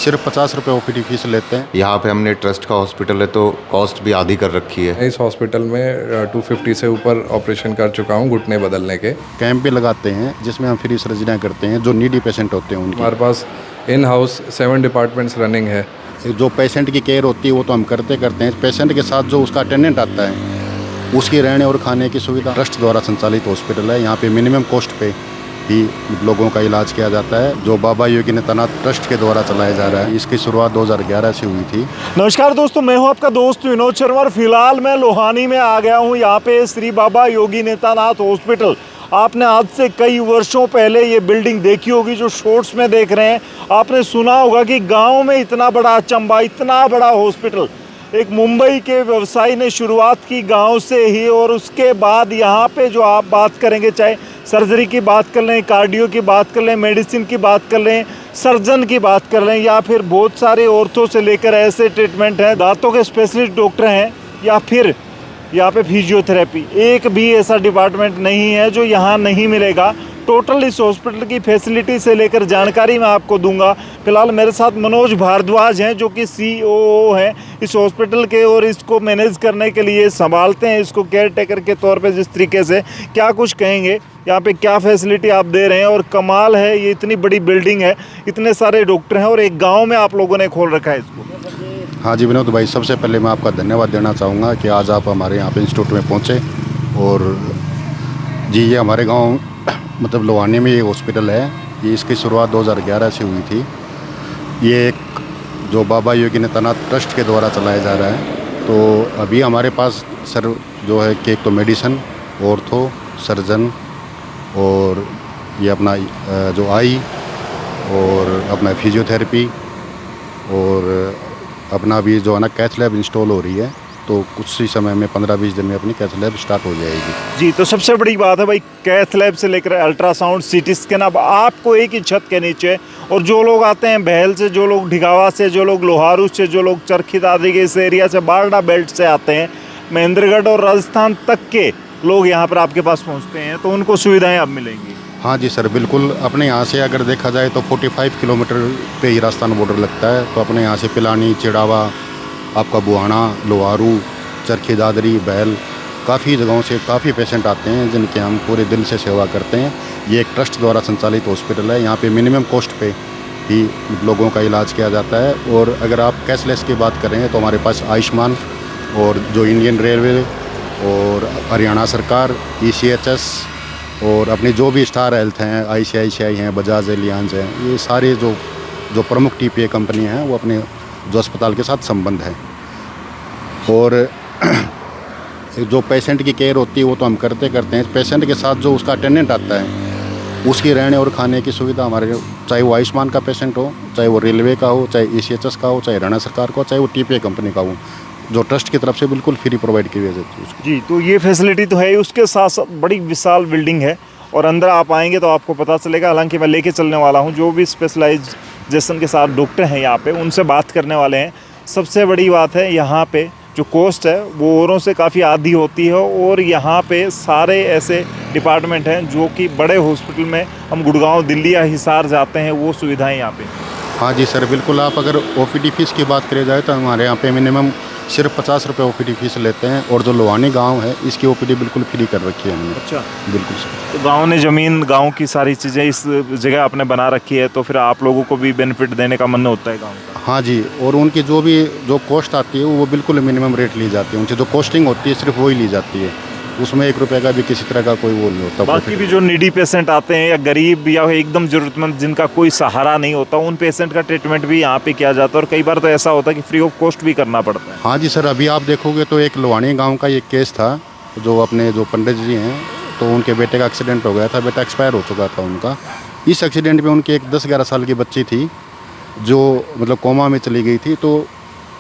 सिर्फ 50 रुपये OPD fees लेते हैं। यहाँ पे हमने ट्रस्ट का हॉस्पिटल है तो कॉस्ट भी आधी कर रखी है। इस हॉस्पिटल में 250 से ऊपर ऑपरेशन कर चुका हूँ घुटने बदलने के। कैंप भी लगाते हैं जिसमें हम फ्री सर्जरियाँ करते हैं जो नीडी पेशेंट होते हैं उनकी। हमारे पास इन हाउस 7 डिपार्टमेंट्स रनिंग है। जो पेशेंट की केयर होती है वो तो हम करते हैं, पेशेंट के साथ जो उसका अटेंडेंट आता है उसकी रहने और खाने की सुविधा ट्रस्ट द्वारा संचालित हॉस्पिटल है। यहाँ पे मिनिमम कॉस्ट पे ही लोगों का इलाज किया जाता है, जो बाबा योगी नेतानाथ ट्रस्ट के द्वारा चलाया जा रहा है। इसकी शुरुआत 2011 से हुई थी। नमस्कार दोस्तों, मैं हूं आपका दोस्त विनोद शर्मा और फिलहाल मैं लोहानी में आ गया हूं। यहाँ पे श्री बाबा योगी नेतानाथ हॉस्पिटल। आपने आज से कई वर्षों पहले ये बिल्डिंग देखी होगी जो शॉर्ट्स में देख रहे हैं। आपने सुना होगा कि गांव में इतना बड़ा अचंबा, इतना बड़ा हॉस्पिटल एक मुंबई के व्यवसायी ने शुरुआत की गांव से ही, और उसके बाद यहाँ पे जो आप बात करेंगे, चाहे सर्जरी की बात कर लें, कार्डियो की बात कर लें, मेडिसिन की बात कर लें, सर्जन की बात कर लें, या फिर बहुत सारे औरतों से लेकर ऐसे ट्रीटमेंट हैं, दांतों के स्पेशलिस्ट डॉक्टर हैं, या फिर यहाँ पे फिजियोथेरेपी, एक भी ऐसा डिपार्टमेंट नहीं है जो यहाँ नहीं मिलेगा। टोटल इस हॉस्पिटल की फैसिलिटी से लेकर जानकारी मैं आपको दूंगा। फिलहाल मेरे साथ मनोज भारद्वाज हैं जो कि COO हैं इस हॉस्पिटल के, और इसको मैनेज करने के लिए संभालते हैं, इसको केयर टेकर के तौर पे। जिस तरीके से क्या कुछ कहेंगे, यहाँ पे क्या फैसिलिटी आप दे रहे हैं, और कमाल है ये इतनी बड़ी बिल्डिंग है, इतने सारे डॉक्टर हैं, और एक गाँव में आप लोगों ने खोल रखा है इसको। हाँ जी विनोद भाई, सबसे पहले मैं आपका धन्यवाद देना चाहूँगा कि आज आप हमारे यहाँ पे इंस्टीट्यूट में पहुँचे। और जी, ये हमारे गांव मतलब लोहानी में ये हॉस्पिटल है। ये इसकी शुरुआत 2011 से हुई थी। ये एक जो बाबा योगी नेतानाथ ट्रस्ट के द्वारा चलाया जा रहा है। तो अभी हमारे पास सर जो है कि एक तो मेडिसन, ऑर्थो, सर्जन, और ये अपना जो आई, और अपना फिजियोथेरेपी, और अपना भी जो है ना कैथ लैब इंस्टॉल हो रही है। तो कुछ ही समय में 15-20 दिन में अपनी कैथ लैब स्टार्ट हो जाएगी। जी, तो सबसे बड़ी बात है भाई, कैथ लैब से लेकर अल्ट्रासाउंड, CT स्कैन, अब आपको एक ही छत के नीचे। और जो लोग आते हैं बहल से, जो लोग ढिगावा से, जो लोग लोहारू से, जो लोग चरखी दादरी के इस एरिया से, बारडा बेल्ट से आते हैं, महेंद्रगढ़ और राजस्थान तक के लोग यहाँ पर आपके पास पहुँचते हैं, तो उनको सुविधाएँ अब मिलेंगी। हाँ जी सर, बिल्कुल। अपने यहाँ से अगर देखा जाए तो 45 किलोमीटर पे ही राजस्थान बॉर्डर लगता है। तो अपने यहाँ से पिलानी, चिड़ावा, आपका बुहाना, लोहारू, चरखी दादरी, बैल, काफ़ी जगहों से काफ़ी पेशेंट आते हैं जिनके हम पूरे दिल से सेवा करते हैं। ये एक ट्रस्ट द्वारा संचालित हॉस्पिटल है। यहाँ पे मिनिमम कॉस्ट पे ही लोगों का इलाज किया जाता है। और अगर आप कैशलेस की बात करें तो हमारे पास आयुष्मान, और जो इंडियन रेलवे और हरियाणा सरकार, ECHS, और अपनी जो भी स्टार हेल्थ हैं, ICICI हैं, बजाज एलियांज हैं, ये सारे जो प्रमुख TPA कंपनी हैं वो अपने जो अस्पताल के साथ संबंध है। और जो पेशेंट की केयर होती है वो तो हम करते हैं, पेशेंट के साथ जो उसका अटेंडेंट आता है उसकी रहने और खाने की सुविधा हमारे, चाहे वो आयुष्मान का पेशेंट हो, चाहे वो रेलवे का हो, चाहे ECHS का हो, चाहे हरियाणा सरकार का हो, चाहे वो TPA कंपनी का हो, जो ट्रस्ट की तरफ से बिल्कुल फ्री प्रोवाइड की जाती है उसको। जी, तो ये फैसिलिटी तो है। उसके साथ साथ बड़ी विशाल बिल्डिंग है, और अंदर आप आएंगे तो आपको पता चलेगा। हालांकि मैं लेके चलने वाला हूँ, जो भी स्पेशलाइजेशन के साथ डॉक्टर हैं यहाँ पे, उनसे बात करने वाले हैं। सबसे बड़ी बात है, यहाँ पे जो कॉस्ट है वो औरों से काफ़ी आधी होती है, और यहाँ पे सारे ऐसे डिपार्टमेंट हैं जो कि बड़े हॉस्पिटल में हम गुड़गांव, दिल्ली या हिसार जाते हैं, वो सुविधाएँ यहाँ पे। हाँ जी सर, बिल्कुल। आप अगर OPD फीस की बात करी जाए तो हमारे यहाँ पे मिनिमम सिर्फ 50 रुपये OPD फीस लेते हैं। और जो लोहानी गांव है इसकी OPD बिल्कुल फ्री कर रखी है हमने। अच्छा, बिल्कुल सर। तो गांव ने ज़मीन, गांव की सारी चीज़ें इस जगह आपने बना रखी है, तो फिर आप लोगों को भी बेनिफिट देने का मन होता है गांव का। हाँ जी, और उनकी जो कॉस्ट आती है वो बिल्कुल मिनिमम रेट ली जाती है। उनसे जो कॉस्टिंग होती है सिर्फ वही ली जाती है, उसमें 1 रुपये का भी किसी तरह का कोई वो नहीं होता। बाकी भी जो नीडी पेशेंट आते हैं, या गरीब, या एकदम ज़रूरतमंद जिनका कोई सहारा नहीं होता, उन पेशेंट का ट्रीटमेंट भी यहाँ पे किया जाता है। और कई बार तो ऐसा होता है कि फ्री ऑफ कॉस्ट भी करना पड़ता है। हाँ जी सर, अभी आप देखोगे तो एक लोहानी गांव का ये केस था, जो अपने जो पंडित जी हैं, तो उनके बेटे का एक्सीडेंट हो गया था, बेटा एक्सपायर हो चुका था उनका। इस एक्सीडेंट में उनकी एक 10-11 साल की बच्ची थी जो मतलब कोमा में चली गई थी। तो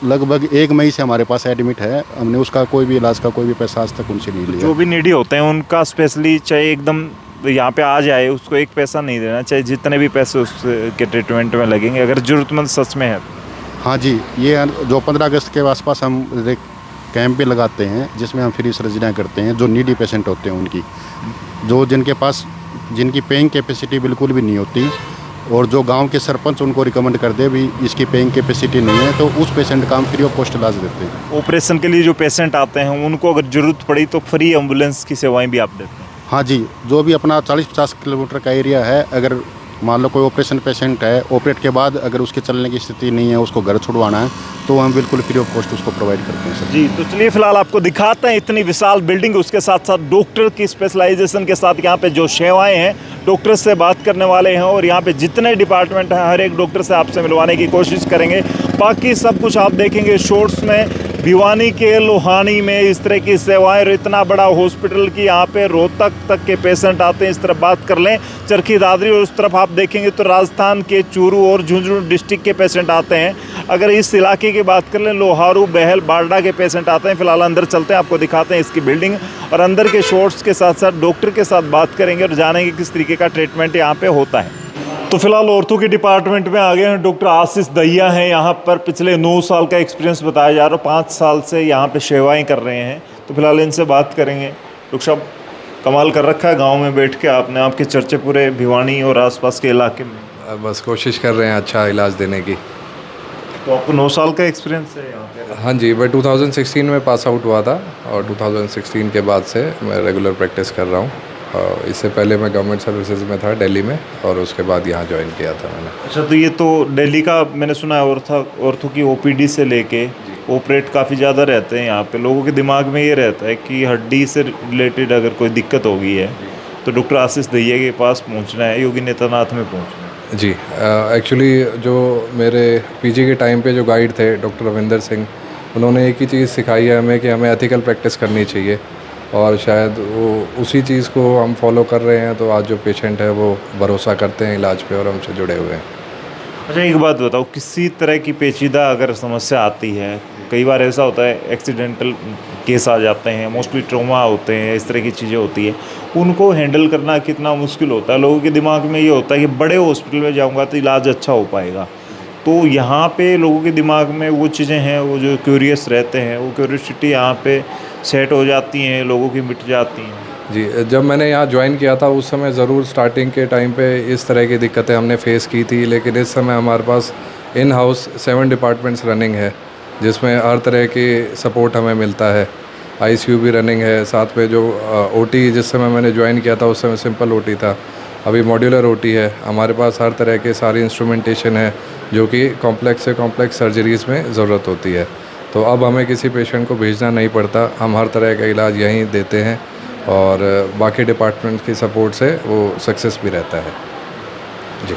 लगभग 1 मई से हमारे पास एडमिट है। हमने उसका कोई भी इलाज का कोई भी पैसा आज तक उनसे नहीं लिया। जो भी नीडी होते हैं उनका स्पेशली, चाहे एकदम यहाँ पे आ जाए, उसको एक पैसा नहीं देना, चाहे जितने भी पैसे उसके ट्रीटमेंट में लगेंगे, अगर ज़रूरतमंद सच में है। हाँ जी, ये जो 15 अगस्त के आसपास हम एक कैंप भी लगाते हैं जिसमें हम फ्री सर्जरियाँ करते हैं जो नीडी पेशेंट होते हैं उनकी, जो जिनके पास जिनकी पेइंग कैपेसिटी बिल्कुल भी नहीं होती, और जो गांव के सरपंच उनको रिकमेंड कर दे भी इसकी पेइंग कैपेसिटी नहीं है तो उस पेशेंट का हम फ्री ऑफ कॉस्ट इलाज देते हैं। ऑपरेशन के लिए जो पेशेंट आते हैं उनको अगर ज़रूरत पड़ी तो फ्री एम्बुलेंस की सेवाएं भी आप देते हैं? हाँ जी, जो भी अपना 40-50 किलोमीटर का एरिया है, अगर मान लो कोई ऑपरेशन पेशेंट है, ऑपरेट के बाद अगर उसके चलने की स्थिति नहीं है, उसको घर छुड़वाना है, तो हम बिल्कुल फ्री ऑफ कॉस्ट उसको प्रोवाइड करते हैं सर। जी, तो चलिए फिलहाल आपको दिखाते हैं इतनी विशाल बिल्डिंग, उसके साथ साथ डॉक्टर की स्पेशलाइजेशन के साथ यहाँ पे जो सेवाएं हैं, डॉक्टर से बात करने वाले हैं और यहाँ पे जितने डिपार्टमेंट हैं हर एक डॉक्टर से आपसे मिलवाने की कोशिश करेंगे। बाकी सब कुछ आप देखेंगे शॉर्ट्स में। भिवानी के लोहानी में इस तरह की सेवाएं और इतना बड़ा हॉस्पिटल की यहाँ पे रोहतक तक के पेशेंट आते हैं। इस तरफ बात कर लें चरखी दादरी और उस तरफ आप देखेंगे तो राजस्थान के चूरू और झुंझुनू डिस्ट्रिक्ट के पेशेंट आते हैं। अगर इस इलाके की बात कर लें लोहारू बहल बारडा के पेशेंट आते हैं। फिलहाल अंदर चलते हैं, आपको दिखाते हैं इसकी बिल्डिंग और अंदर के शॉर्ट्स के साथ साथ डॉक्टर के साथ बात करेंगे और जानेंगे किस तरीके का ट्रीटमेंट यहाँ पे होता है। तो फिलहाल ऑर्थो के डिपार्टमेंट में आ गए हैं। डॉक्टर आशीष दहिया हैं यहाँ पर, पिछले 9 साल का एक्सपीरियंस बताया जा रहा है, 5 साल से यहाँ पे सेवाएं कर रहे हैं। तो फिलहाल इनसे बात करेंगे। डॉक्टर साहब, कमाल कर रखा है गांव में बैठ के आपने, आपके चर्चे पूरे भिवानी और आसपास के इलाके में। बस कोशिश कर रहे हैं अच्छा इलाज देने की। तो आपको 9 साल का एक्सपीरियंस है यहाँ पे? हाँ जी, मैं 2016 में पास आउट हुआ था और 2016 के बाद से मैं रेगुलर प्रैक्टिस कर रहा हूँ। इससे पहले मैं गवर्नमेंट सर्विसेज में था दिल्ली में और उसके बाद यहाँ ज्वाइन किया था मैंने। अच्छा, तो ये तो दिल्ली का मैंने सुना है ऑर्थो की ओपीडी से लेके ऑपरेट काफ़ी ज़्यादा रहते हैं यहाँ पे। लोगों के दिमाग में ये रहता है कि हड्डी से रिलेटेड अगर कोई दिक्कत हो गई है तो डॉक्टर आशीष दहिया के पास पहुँचना है, योगी नेत्रनाथ में पहुँचना है। जी, एक्चुअली जो मेरे पीजी के टाइम पे जो गाइड थे डॉक्टर रविंदर सिंह, उन्होंने एक ही चीज़ सिखाई है हमें कि हमें एथिकल प्रैक्टिस करनी चाहिए और शायद वो उसी चीज़ को हम फॉलो कर रहे हैं। तो आज जो पेशेंट है वो भरोसा करते हैं इलाज पे और हमसे जुड़े हुए हैं। अच्छा, एक बात बताओ, किसी तरह की पेचीदा अगर समस्या आती है, कई बार ऐसा होता है एक्सीडेंटल केस आ जाते हैं, मोस्टली ट्रॉमा होते हैं, इस तरह की चीज़ें होती है, उनको हैंडल करना कितना मुश्किल होता है? लोगों के दिमाग में ये होता है कि बड़े हॉस्पिटल में जाऊंगा तो इलाज अच्छा हो पाएगा। तो यहाँ पे लोगों के दिमाग में वो चीज़ें हैं, वो जो क्यूरियस रहते हैं, वो क्यूरियसिटी यहाँ पे सेट हो जाती हैं, लोगों की मिट जाती हैं। जी, जब मैंने यहाँ ज्वाइन किया था उस समय ज़रूर स्टार्टिंग के टाइम पे इस तरह की दिक्कतें हमने फेस की थी, लेकिन इस समय हमारे पास इन हाउस 7 डिपार्टमेंट्स रनिंग है जिसमें हर तरह की सपोर्ट हमें मिलता है। आईसीयू भी रनिंग है, साथ में जो ओटी जिस समय मैंने ज्वाइन किया था उस समय सिंपल ओटी था, अभी मॉड्यूलर ओटी है। हमारे पास हर तरह के सारी इंस्ट्रूमेंटेशन है जो कि कॉम्प्लेक्स से कॉम्प्लेक्स सर्जरीज़ में ज़रूरत होती है। तो अब हमें किसी पेशेंट को भेजना नहीं पड़ता, हम हर तरह का इलाज यहीं देते हैं और बाकी डिपार्टमेंट की सपोर्ट से वो सक्सेस भी रहता है। जी,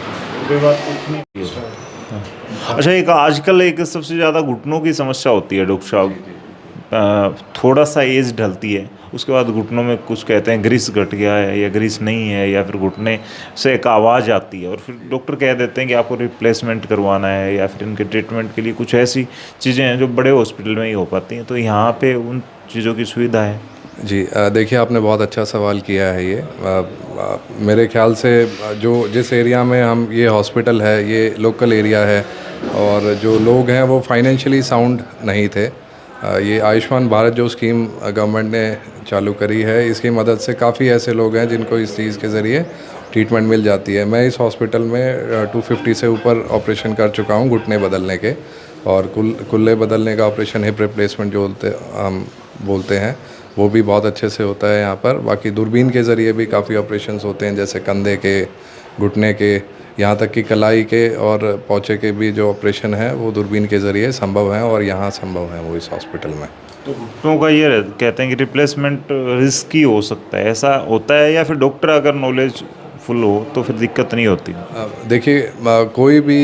अच्छा, एक आजकल एक सबसे ज़्यादा घुटनों की समस्या होती है डॉक्टर साहब। थोड़ा सा एज ढलती है उसके बाद घुटनों में कुछ कहते हैं ग्रीस घट गया है या ग्रीस नहीं है, या फिर घुटने से एक आवाज़ आती है और फिर डॉक्टर कह देते हैं कि आपको रिप्लेसमेंट करवाना है, या फिर इनके ट्रीटमेंट के लिए कुछ ऐसी चीज़ें हैं जो बड़े हॉस्पिटल में ही हो पाती हैं। तो यहाँ पे उन चीज़ों की सुविधा है? जी, देखिए आपने बहुत अच्छा सवाल किया है ये। मेरे ख्याल से जो जिस एरिया में हम ये हॉस्पिटल है ये लोकल एरिया है और जो लोग हैं वो फाइनेंशियली साउंड नहीं थे। ये आयुष्मान भारत जो स्कीम गवर्नमेंट ने चालू करी है, इसकी मदद से काफ़ी ऐसे लोग हैं जिनको इस चीज़ के ज़रिए ट्रीटमेंट मिल जाती है। मैं इस हॉस्पिटल में 250 से ऊपर ऑपरेशन कर चुका हूँ घुटने बदलने के, और कुल्ले बदलने का ऑपरेशन, हिप रिप्लेसमेंट जो हम बोलते हैं, वो भी बहुत अच्छे से होता है यहाँ पर। बाकी दूरबीन के ज़रिए भी काफ़ी ऑपरेशंस होते हैं, जैसे कंधे के, घुटने के, यहाँ तक कि कलाई के और पौचे के भी जो ऑपरेशन है वो दूरबीन के ज़रिए संभव है और यहाँ संभव है वो इस हॉस्पिटल में। तो घुटनों का ये कहते हैं कि रिप्लेसमेंट रिस्की हो सकता है, ऐसा होता है या फिर डॉक्टर अगर नॉलेज फुल हो तो फिर दिक्कत नहीं होती? देखिए, कोई भी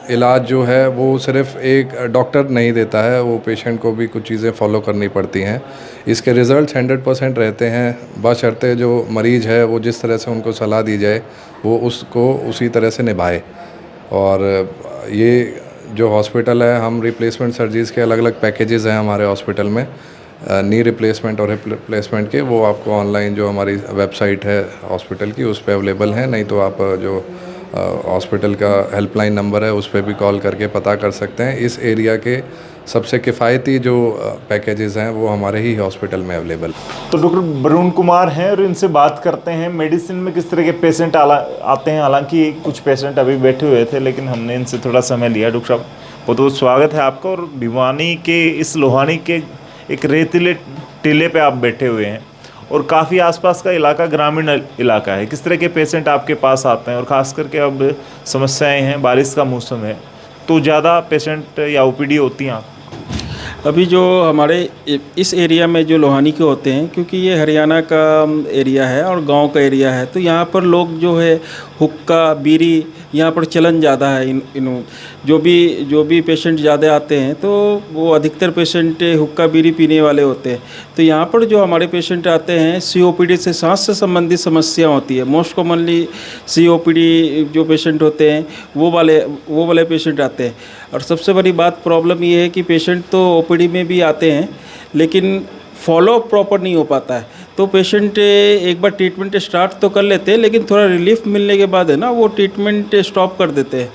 इलाज जो है वो सिर्फ एक डॉक्टर नहीं देता है, वो पेशेंट को भी कुछ चीज़ें फॉलो करनी पड़ती हैं। इसके रिज़ल्ट 100% रहते हैं, बशर्ते जो मरीज़ है वो जिस तरह से उनको सलाह दी जाए वो उसको उसी तरह से निभाए। और ये जो हॉस्पिटल है, हम रिप्लेसमेंट सर्जरीज़ के अलग अलग पैकेजेस हैं हमारे हॉस्पिटल में, नी रिप्लेसमेंट और हिप रिप्लेसमेंट के, वो आपको ऑनलाइन जो हमारी वेबसाइट है हॉस्पिटल की उस पर अवेलेबल है। नहीं तो आप जो हॉस्पिटल का हेल्पलाइन नंबर है, उस पर भी कॉल करके पता कर सकते हैं। इस एरिया के सबसे किफ़ायती जो पैकेजेस हैं वो हमारे ही हॉस्पिटल में अवेलेबल। तो डॉक्टर वरुण कुमार हैं और इनसे बात करते हैं मेडिसिन में किस तरह के पेशेंट आते हैं। हालांकि कुछ पेशेंट अभी बैठे हुए थे लेकिन हमने इनसे थोड़ा समय लिया। डॉक्टर साहब बहुत बहुत स्वागत है आपका। और भिवानी के इस लोहानी के एक रेतीले टीले पे आप बैठे हुए हैं और काफ़ी आसपास का इलाका ग्रामीण इलाका है। किस तरह के पेशेंट आपके पास आते हैं और ख़ास करके अब समस्याएं हैं, बारिश का मौसम है तो ज़्यादा पेशेंट या ओपीडी होती हैं? अभी जो हमारे इस एरिया में जो लोहानी के होते हैं, क्योंकि ये हरियाणा का एरिया है और गांव का एरिया है, तो यहाँ पर लोग जो है हुक्का बीड़ी यहाँ पर चलन ज़्यादा है। इन जो भी पेशेंट ज़्यादा आते हैं तो वो अधिकतर पेशेंट हुक्का बीड़ी पीने वाले होते हैं। तो यहाँ पर जो हमारे पेशेंट आते हैं सीओपीडी से, सांस से संबंधित समस्या होती है। मोस्ट कॉमनली सीओपीडी जो पेशेंट होते हैं वो वाले पेशेंट आते हैं। और सबसे बड़ी बात प्रॉब्लम ये है कि पेशेंट तो ओपीडी में भी आते हैं लेकिन फॉलो प्रॉपर नहीं हो पाता है। तो पेशेंट एक बार ट्रीटमेंट स्टार्ट तो कर लेते हैं लेकिन थोड़ा रिलीफ मिलने के बाद है ना वो ट्रीटमेंट स्टॉप कर देते हैं।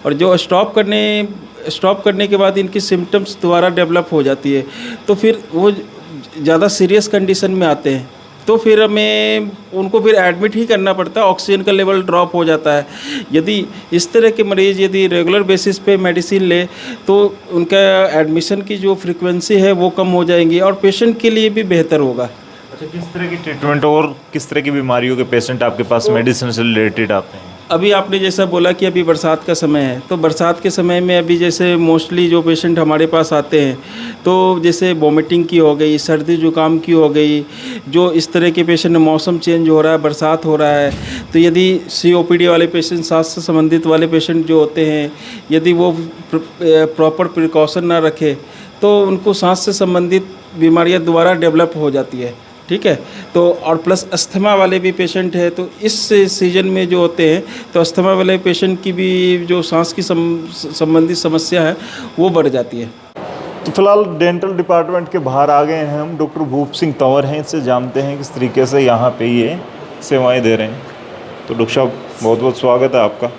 और जो स्टॉप करने के बाद इनकी सिम्टम्स दोबारा डेवलप हो जाती है तो फिर वो ज़्यादा सीरियस कंडीशन में आते हैं। तो फिर हमें उनको फिर एडमिट ही करना पड़ता है, ऑक्सीजन का लेवल ड्रॉप हो जाता है। यदि इस तरह के मरीज़ यदि रेगुलर बेसिस पे मेडिसिन ले तो उनका एडमिशन की जो फ्रीक्वेंसी है वो कम हो जाएंगी और पेशेंट के लिए भी बेहतर होगा। अच्छा, किस तरह की ट्रीटमेंट और किस तरह की बीमारियों के पेशेंट आपके पास मेडिसिन से रिलेटेड आते हैं? अभी आपने जैसा बोला कि अभी बरसात का समय है, तो बरसात के समय में अभी जैसे मोस्टली जो पेशेंट हमारे पास आते हैं तो जैसे वॉमिटिंग की हो गई, सर्दी जुकाम की हो गई, जो इस तरह के पेशेंट, मौसम चेंज हो रहा है, बरसात हो रहा है, तो यदि सीओपीडी वाले पेशेंट, सांस से संबंधित वाले पेशेंट जो होते हैं, यदि वो प्रॉपर प्रिकॉशन ना रखे तो उनको सांस से संबंधित बीमारियाँ दोबारा डेवलप हो जाती है। ठीक है, तो और प्लस अस्थमा वाले भी पेशेंट है, तो इस सीजन में जो होते हैं तो अस्थमा वाले पेशेंट की भी जो सांस की संबंधित समस्या है वो बढ़ जाती है। तो फिलहाल डेंटल डिपार्टमेंट के बाहर आ गए हैं हम। डॉक्टर भूप सिंह तंवर हैं, इससे जानते हैं किस तरीके से यहाँ पे ये सेवाएं दे रहे हैं। तो डॉक्टर साहब बहुत बहुत स्वागत है आपका।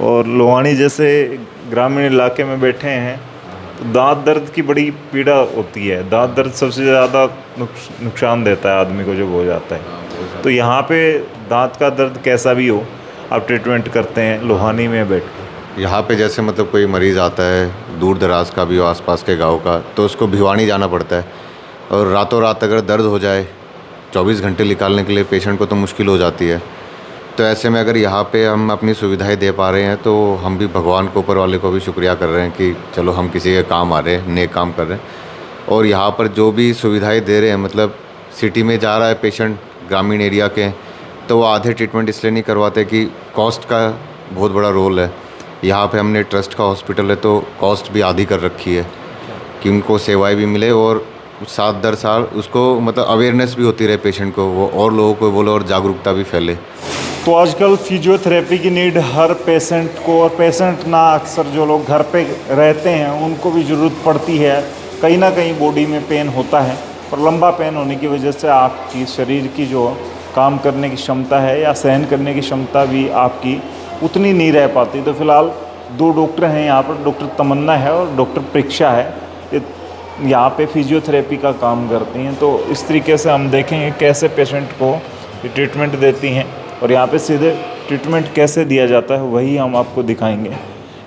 और लोहानी जैसे ग्रामीण इलाके में बैठे हैं तो दांत दर्द की बड़ी पीड़ा होती है। दांत दर्द सबसे ज़्यादा नुकसान देता है आदमी को जब हो जाता है। तो यहाँ पे दांत का दर्द कैसा भी हो आप ट्रीटमेंट करते हैं लोहानी में बैठ के? यहाँ पे जैसे मतलब कोई मरीज़ आता है दूर दराज का भी हो, आसपास के गांव का, तो उसको भिवानी जाना पड़ता है और रातों रात अगर दर्द हो जाए 24 घंटे निकालने के लिए पेशेंट को तो मुश्किल हो जाती है। तो ऐसे में अगर यहाँ पे हम अपनी सुविधाएं दे पा रहे हैं तो हम भी भगवान को, ऊपर वाले को भी शुक्रिया कर रहे हैं कि चलो हम किसी के काम आ रहे हैं, नेक काम कर रहे हैं। और यहाँ पर जो भी सुविधाएं दे रहे हैं, मतलब सिटी में जा रहा है पेशेंट ग्रामीण एरिया के, तो वो आधे ट्रीटमेंट इसलिए नहीं करवाते कि कॉस्ट का बहुत बड़ा रोल है। यहाँ पे हमने ट्रस्ट का हॉस्पिटल है तो कॉस्ट भी आधी कर रखी है कि उनको सेवाएँ भी मिले और साथ दर साल उसको मतलब अवेयरनेस भी होती रहे पेशेंट को, वो और लोगों को बोले और जागरूकता भी फैले। तो आजकल फिजियोथेरेपी की नीड हर पेशेंट को, और पेशेंट ना अक्सर जो लोग घर पे रहते हैं उनको भी ज़रूरत पड़ती है। कहीं ना कहीं बॉडी में पेन होता है और लंबा पेन होने की वजह से आपकी शरीर की जो काम करने की क्षमता है या सहन करने की क्षमता भी आपकी उतनी नहीं रह पाती। तो फिलहाल 2 डॉक्टर हैं यहाँ पर, डॉक्टर तमन्ना है और डॉक्टर प्रेक्षा है, यहाँ पे फिजियोथेरेपी का काम करती हैं। तो इस तरीके से हम देखेंगे कैसे पेशेंट को ट्रीटमेंट देती हैं और यहाँ पे सीधे ट्रीटमेंट कैसे दिया जाता है वही हम आपको दिखाएंगे।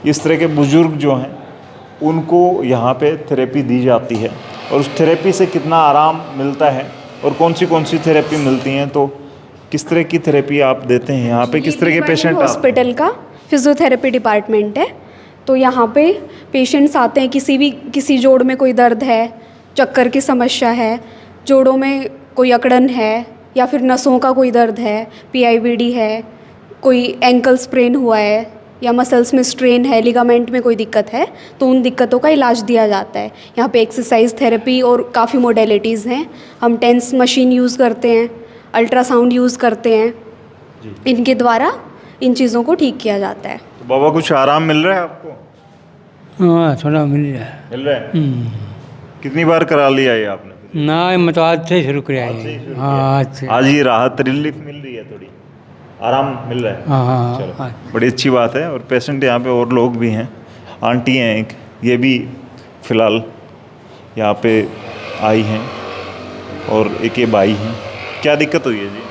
इस तरह के बुज़ुर्ग जो हैं उनको यहाँ पे थेरेपी दी जाती है और उस थेरेपी से कितना आराम मिलता है और कौन सी थेरेपी मिलती हैं, तो किस तरह की थेरेपी आप देते हैं यहाँ पे, किस तरह के पेशेंट? हॉस्पिटल का फिजियोथेरेपी डिपार्टमेंट है, तो यहाँ पे पेशेंट्स आते हैं, किसी जोड़ में कोई दर्द है, चक्कर की समस्या है, जोड़ों में कोई अकड़न है या फिर नसों का कोई दर्द है, पीआईबीडी है, कोई एंकल स्प्रेन हुआ है या मसल्स में स्ट्रेन है, लिगामेंट में कोई दिक्कत है, तो उन दिक्कतों का इलाज दिया जाता है। यहाँ पे एक्सरसाइज थेरेपी और काफ़ी मोडेलिटीज़ हैं। हम टेंस मशीन यूज़ करते हैं, अल्ट्रासाउंड यूज़ करते हैं, इनके द्वारा इन चीज़ों को ठीक किया जाता है। तो बाबा कुछ आराम मिल रहा है आपको? हाँ, थोड़ा मिल रहा है। मिल रहा है। कितनी बार करा लिया ये आपने? ना, मैं तो आज से शुरू किया है। हाँ, आज से। आज ये राहत रिलीफ मिल रही है थोड़ी? आराम मिल रहा है? हाँ हाँ चलो, हाँ बड़ी अच्छी बात है। और पेशेंट यहाँ पे और लोग भी हैं, आंटी हैं एक, ये भी फ़िलहाल यहाँ पे आई हैं, और एक ये बाई हैं। क्या दिक्कत हुई है जी?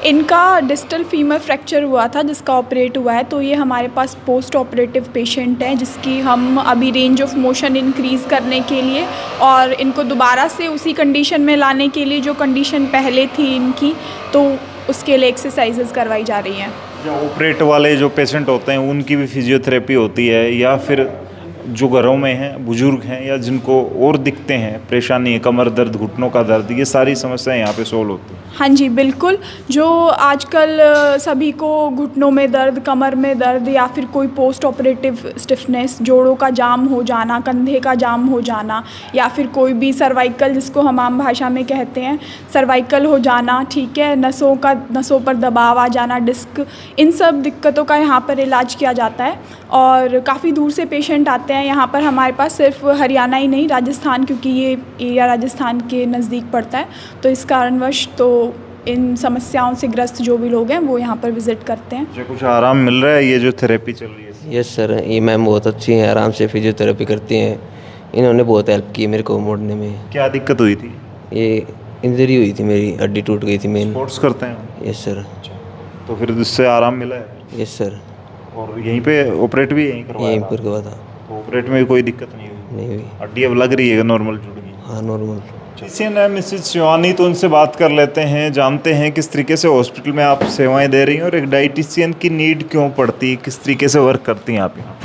इनका डिस्टल फीमर फ्रैक्चर हुआ था जिसका ऑपरेट हुआ है। तो ये हमारे पास पोस्ट ऑपरेटिव पेशेंट है जिसकी हम अभी रेंज ऑफ मोशन इंक्रीज़ करने के लिए और इनको दोबारा से उसी कंडीशन में लाने के लिए जो कंडीशन पहले थी इनकी, तो उसके लिए एक्सरसाइजेज करवाई जा रही हैं। जो ऑपरेट वाले जो पेशेंट होते हैं उनकी भी फिजियोथेरेपी होती है, या फिर जो घरों में हैं बुजुर्ग हैं या जिनको और दिखते हैं परेशानी है, कमर दर्द, घुटनों का दर्द, ये सारी समस्याएं यहाँ पे सोल्व होती हैं? हाँ जी बिल्कुल। जो आजकल सभी को घुटनों में दर्द, कमर में दर्द या फिर कोई पोस्ट ऑपरेटिव स्टिफनेस, जोड़ों का जाम हो जाना, कंधे का जाम हो जाना, या फिर कोई भी सर्वाइकल जिसको हम आम भाषा में कहते हैं सर्वाइकल हो जाना, ठीक है, नसों पर दबाव आ जाना, डिस्क, इन सब दिक्कतों का यहाँ पर इलाज किया जाता है। और काफ़ी दूर से पेशेंट आते हैं यहाँ पर हमारे पास, सिर्फ हरियाणा ही नहीं, राजस्थान, क्योंकि ये एरिया राजस्थान के नज़दीक पड़ता है, तो इस कारणवश तो इन समस्याओं से ग्रस्त जो भी लोग हैं वो यहाँ पर विज़िट करते हैं। जो कुछ आराम मिल रहा है ये जो थेरेपी चल रही है? यस सर, ये मैम बहुत अच्छी हैं, आराम से फिजियोथेरेपी करती हैं। इन्होंने बहुत हेल्प की मेरे को मोड़ने में। क्या दिक्कत हुई थी? ये इंजरी हुई थी, मेरी हड्डी टूट गई थी मेन। स्पोर्ट्स करते हैं? Yes sir. तो फिर इससे आराम मिला है? Yes sir. और यहीं पे ऑपरेट भी यहीं करवाया? यहीं पर हुआ था। तो ऑपरेट में कोई दिक्कत नहीं हुई? नहीं हुई। हड्डी अब लग रही है नॉर्मल जुड़ गई? हाँ नॉर्मल। फिजिशियन है मिसेज शिवानी, तो उनसे बात कर लेते हैं, जानते हैं किस तरीके से हॉस्पिटल में आप सेवाएं दे रही हैं और एक डाइटिशियन की नीड क्यों पड़ती है, किस तरीके से वर्क करती हैं आप यहाँ?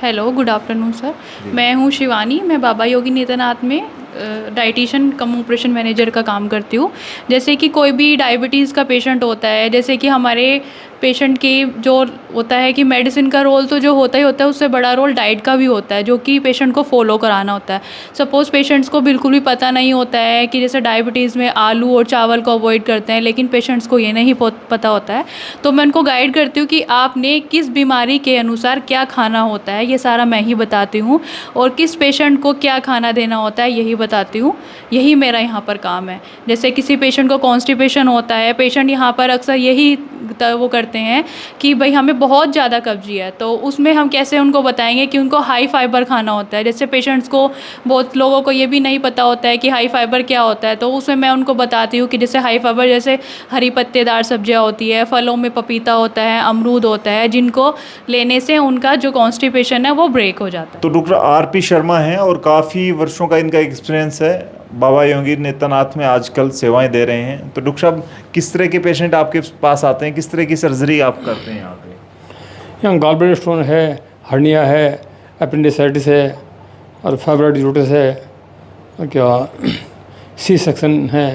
Hello, good afternoon sir. मैं हूँ शिवानी, मैं बाबा योगी नेतनाथ में डाइटिशियन कम ऑपरेशन मैनेजर का काम करती हूँ। जैसे कि कोई भी डायबिटीज़ का पेशेंट होता है, जैसे कि हमारे पेशेंट की जो होता है कि मेडिसिन का रोल तो जो होता ही होता है, उससे बड़ा रोल डाइट का भी होता है जो कि पेशेंट को फॉलो कराना होता है। सपोज़ पेशेंट्स को बिल्कुल भी पता नहीं होता है कि जैसे डायबिटीज़ में आलू और चावल को अवॉइड करते हैं, लेकिन पेशेंट्स को ये नहीं पता होता है, तो मैं उनको गाइड करती हूँ कि आपने किस बीमारी के अनुसार क्या खाना होता है, ये सारा मैं ही बताती हूँ, और किस पेशेंट को क्या खाना देना होता है यही बताती हूँ। यही मेरा यहाँ पर काम है। जैसे किसी पेशेंट को कॉन्स्टिपेशन होता है, पेशेंट यहाँ पर अक्सर यही वो करते हैं कि भाई हमें बहुत ज़्यादा कब्जी है, तो उसमें हम कैसे उनको बताएंगे कि उनको हाई फाइबर खाना होता है। जैसे पेशेंट्स को, बहुत लोगों को ये भी नहीं पता होता है कि हाई फाइबर क्या होता है, तो उसमें मैं उनको बताती हूँ कि जैसे हाई फाइबर जैसे हरी पत्तेदार सब्जियाँ होती है, फलों में पपीता होता है, अमरूद होता है, जिनको लेने से उनका जो कॉन्स्टिपेशन है वो ब्रेक हो जाता है। तो डॉक्टर आरपी शर्मा हैं और काफ़ी वर्षों का इनका एक्सपीरियंस है, बाबा योगी नेतनाथ में आजकल सेवाएं दे रहे हैं। तो डॉक्टर साहब, किस तरह के पेशेंट आपके पास आते हैं, किस तरह की सर्जरी आप करते हैं यहाँ पे? यहाँ गॉलब्लैडर स्टोन है, हर्निया है, अपेंडिसाइटिस है, और फाइब्रोइड है, और क्या सी सेक्शन है,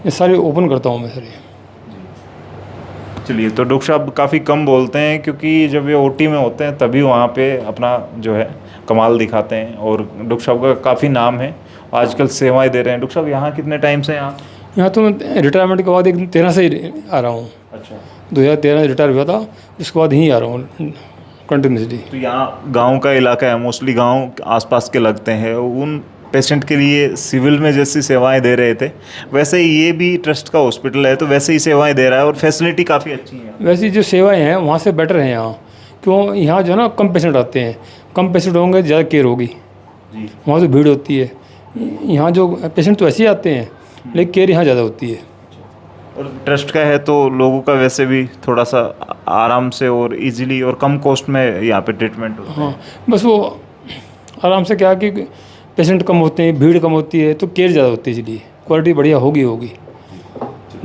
ये सारे ओपन करता हूँ मैं सर। ये चलिए, तो डॉक्टर साहब काफ़ी कम बोलते हैं क्योंकि जब ये ओटी में होते हैं तभी वहाँ पे अपना जो है कमाल दिखाते हैं, और डॉक्टर साहब का काफ़ी नाम है, आजकल सेवाएं दे रहे हैं। डॉक्टर साहब यहाँ कितने टाइम से यहाँ तो मैं रिटायरमेंट के बाद 2013 से ही आ रहा हूँ। अच्छा, 2013 रिटायर हुआ था, उसके बाद यहीं आ रहा हूँ कंटिन्यूसली। तो यहाँ गांव का इलाका है, मोस्टली गांव आसपास के लगते हैं, उन पेशेंट के लिए सिविल में जैसी सेवाएं दे रहे थे वैसे ही ये भी ट्रस्ट का हॉस्पिटल है, तो वैसे ही सेवाएं दे रहा है और फैसिलिटी काफ़ी अच्छी है। वैसे जो सेवाएं हैं वहाँ से बेटर हैं यहाँ, क्यों यहाँ जो है ना कम पेशेंट आते हैं, कम पेशेंट होंगे ज़्यादा केयर होगी। वहाँ तो भीड़ होती है, यहाँ जो पेशेंट तो ऐसे ही आते हैं लेकिन केयर यहाँ ज़्यादा होती है। और ट्रस्ट का है तो लोगों का वैसे भी थोड़ा सा आराम से और इजीली और कम कॉस्ट में यहाँ पे ट्रीटमेंट होता है। हाँ, बस वो आराम से क्या कि पेशेंट कम होते हैं, भीड़ कम होती है, तो केयर ज़्यादा होती है, इसलिए क्वालिटी बढ़िया होगी।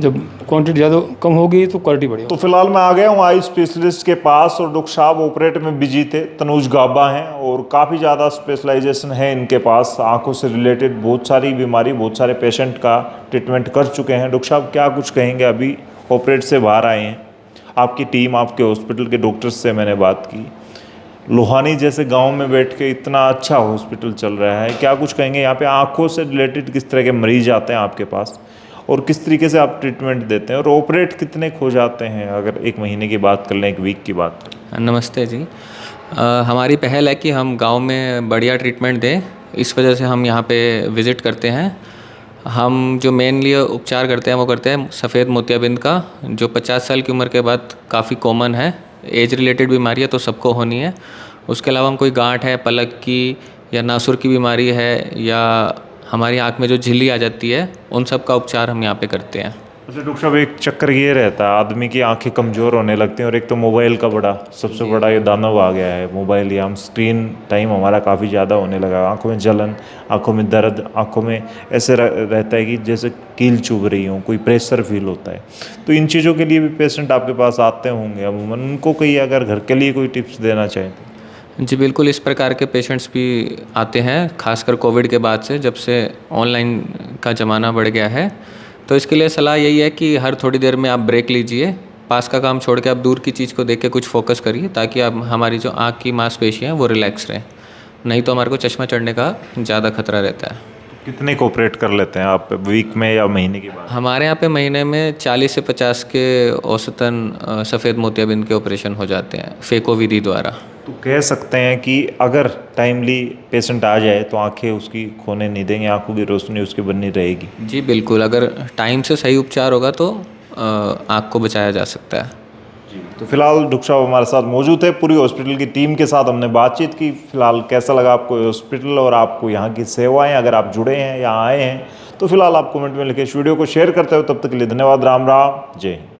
जब क्वांटिटी ज़्यादा कम होगी तो क्वालिटी बढ़िया। तो फिलहाल मैं आ गया हूँ आई स्पेशलिस्ट के पास, और डॉक्टर साहब ऑपरेट में बिजी थे, तनुज गाबा हैं, और काफ़ी ज़्यादा स्पेशलाइजेशन है इनके पास, आंखों से रिलेटेड बहुत सारी बीमारी, बहुत सारे पेशेंट का ट्रीटमेंट कर चुके हैं। डॉक्टर साहब क्या कुछ कहेंगे? अभी ऑपरेट से बाहर आए हैं, आपकी टीम, आपके हॉस्पिटल के डॉक्टर्स से मैंने बात की, लोहानी जैसे गांव में बैठ के इतना अच्छा हॉस्पिटल चल रहा है, क्या कुछ कहेंगे? यहाँ पे आंखों से रिलेटेड किस तरह के मरीज आते हैं आपके पास, और किस तरीके से आप ट्रीटमेंट देते हैं, और ऑपरेट कितने खो जाते हैं अगर एक महीने की बात कर लें, एक वीक की बात करें? नमस्ते जी। हमारी पहल है कि हम गांव में बढ़िया ट्रीटमेंट दें, इस वजह से हम यहाँ पे विज़िट करते हैं। हम जो मेनली उपचार करते हैं वो करते हैं सफ़ेद मोतियाबिंद का, जो 50 साल की उम्र के बाद काफ़ी कॉमन है। एज रिलेटेड बीमारी है तो सबको होनी है। उसके अलावा हम कोई गांठ है पलक की या नासुर की बीमारी है या हमारी आँख में जो झिल्ली आ जाती है, उन सब का उपचार हम यहाँ पे करते हैं। अच्छा डॉक्टर साहब, एक चक्कर ये रहता है, आदमी की आंखें कमज़ोर होने लगती हैं और एक तो मोबाइल का सबसे बड़ा ये दानव आ गया है मोबाइल, या हम स्क्रीन टाइम हमारा काफ़ी ज़्यादा होने लगा है। आंखों में जलन, आंखों में दर्द, आंखों में ऐसे रहता है कि जैसे कील चुभ रही हो, कोई प्रेशर फील होता है। तो इन चीज़ों के लिए भी पेशेंट आपके पास आते होंगे अमूमन, उनको कोई अगर घर के लिए कोई टिप्स देना चाहें तो? जी बिल्कुल, इस प्रकार के पेशेंट्स भी आते हैं, खासकर कोविड के बाद से, जब से ऑनलाइन का ज़माना बढ़ गया है। तो इसके लिए सलाह यही है कि हर थोड़ी देर में आप ब्रेक लीजिए, पास का काम छोड़ के आप दूर की चीज़ को देख के कुछ फोकस करिए, ताकि आप हमारी जो आँख की मांसपेशियाँ हैं वो रिलैक्स रहें, नहीं तो हमारे को चश्मा चढ़ने का ज़्यादा खतरा रहता है। कितने को ऑपरेट कर लेते हैं आप वीक में या महीने के बाद? हमारे यहाँ पे महीने में 40 से 50 के औसतन सफ़ेद मोतियाबिंद के ऑपरेशन हो जाते हैं फेको विधि द्वारा। तो कह सकते हैं कि अगर टाइमली पेशेंट आ जाए तो आंखें उसकी खोने नहीं देंगे, आंखों की रोशनी उसकी बनी रहेगी। जी बिल्कुल, अगर टाइम से सही उपचार होगा तो आँख को बचाया जा सकता है। तो फिलहाल डॉक्टर साहब हमारे साथ मौजूद है, पूरी हॉस्पिटल की टीम के साथ हमने बातचीत की। फिलहाल कैसा लगा आपको हॉस्पिटल और आपको यहाँ की सेवाएं? अगर आप जुड़े हैं या आए हैं तो फिलहाल आप कमेंट में लिखें। इस वीडियो को शेयर करते हो, तब तक के लिए धन्यवाद। राम राम, जय हिंद।